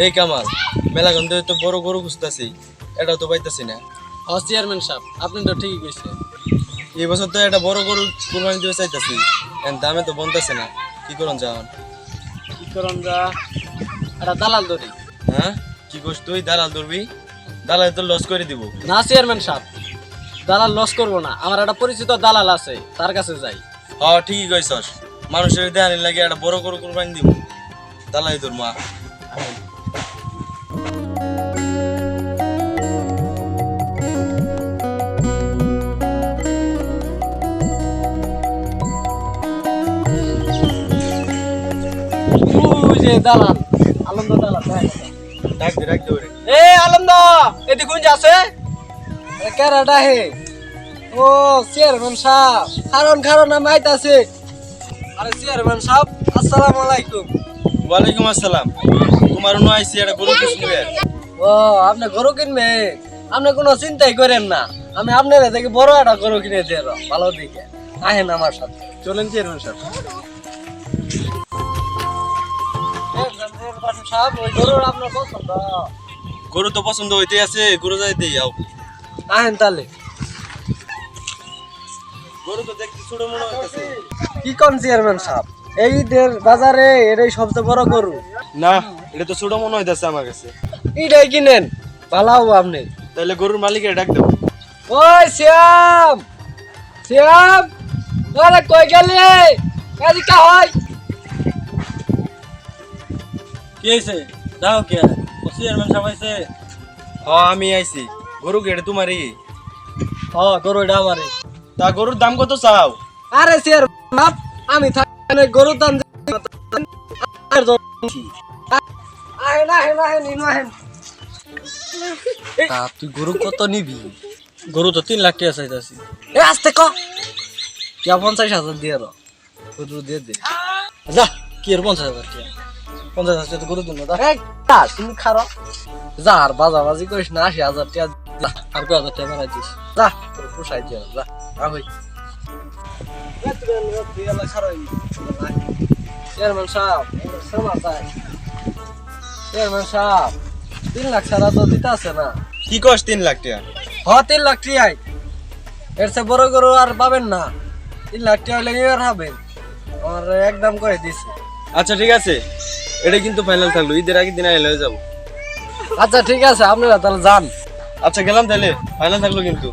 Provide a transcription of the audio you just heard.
এই কামাল, মেলা গন্ধে তো বড় গরু খুঁজতেছি, এটাও তো পাইতেছি না। চেয়ারম্যান সাহেব, আপনি তো ঠিকই কইছেন। এই বছর তো একটা বড় গরু কুরবানি দিতে চাইতেছি, দামে তো বনতেছে না, কি করুন যাওয়ান? কি করুন যা, একটা দালাল ধরি। হ্যাঁ, কি করছ তুই? দালাল ধরবি? দালাল তো লস করে দিব। না চেয়ারম্যান সাহেব, দালাল লস করবো না, আমার একটা পরিচিত দালাল আছে, তার কাছে যাই। হ্যাঁ ঠিকই কইছস, মানুষের দেহানি লাগে একটা বড় গরু কুরবানি দিব, দালাই তোর মা। ওই যে দালাল, আনন্দ দালাল। ডাক দে ওরে। এ আনন্দ, এদিকে কোন যাচ্ছে? কেরাটা হে? ও চেয়ারম্যান সাহেব, কারণ আমি আইতাছি। আরে চেয়ারম্যান সাহেব, আসসালামু আলাইকুম। ওয়ালাইকুম আসসালাম। তোমার নো আইছি একটা গরু কিনবে। ও আপনি গরু কিনবে? আপনি কোনো চিন্তাই করেন না, আমি আপনার থেকে বড় একটা গরু কিনে দিয়ে ভালো দিকে আহেন আমার সাথে। চলেন চেয়ারম্যান সাহেব। সাহেব, ওই গরুর আপনার পছন্দ? গরু তো পছন্দ হইতে আছে, গরু যাইতেই যাও। আহেন তাহলে। গরু তো দেখতে ছোট মনে হইতেছে। কি কোন চেয়ারম্যান সাহেব, এই ঈদের বাজারে এটাই সবচেয়ে বড় গরু। না, এটা তো ছোট মনে হইতেছে আমার কাছে। এটাই কিনেন, ভালো হবো আপনি। তাহলে গরুর মালিকের ডাক দেবো। ওই শ্যাম, শ্যাম, আরে কই গেলি? এদিকে হয়। কি হয়েছে? যাও কে চেয়ারম্যান সাহেব আইছে? হ্যাঁ আমি আইছি। গরু কেটে তোমারই? গরু এটা আমারে। তা গরুর দাম কত চাও? আরে চেয়ারম্যান, আমি থাকি গরুর দাম তুই গরু কত নিবি? গরু তো 3 লাখ টাকা চাইতাছি। এ আস্তে ক, 50,000 দিয়ে গরু দিয়ে দে। যা, কি এর 50,000 টাকা? 50,000 টাকা তো গরু দিন না। তুমি খারো যা, আর বাজাবাজি করিস না। 80,000 টাকা আর কয় হাজার টাকা বাড়াই দিস। যা, তোর পোষাই দিয়ে যা। চেয়ারম্যান সাহেব, চেয়ারম্যান সাহেব, 3 লাখ ছাড়া তো দিতে আছে না। কি কস 3 লাখ টাকা? 3 লাখ টাকাই, এর চেয়ে বড় গরু আর পাবেন না। 3 লাখ টাকা হলে এবার হবেন, আমার একদম করে দিছে। আচ্ছা ঠিক আছে, এটা কিন্তু ফাইনাল থাকলো, ঈদের আগের দিন আইলে হয়ে যাবো। আচ্ছা ঠিক আছে, আপনারা তাহলে যান। আচ্ছা গেলাম তাহলে, ফাইনাল থাকলো কিন্তু।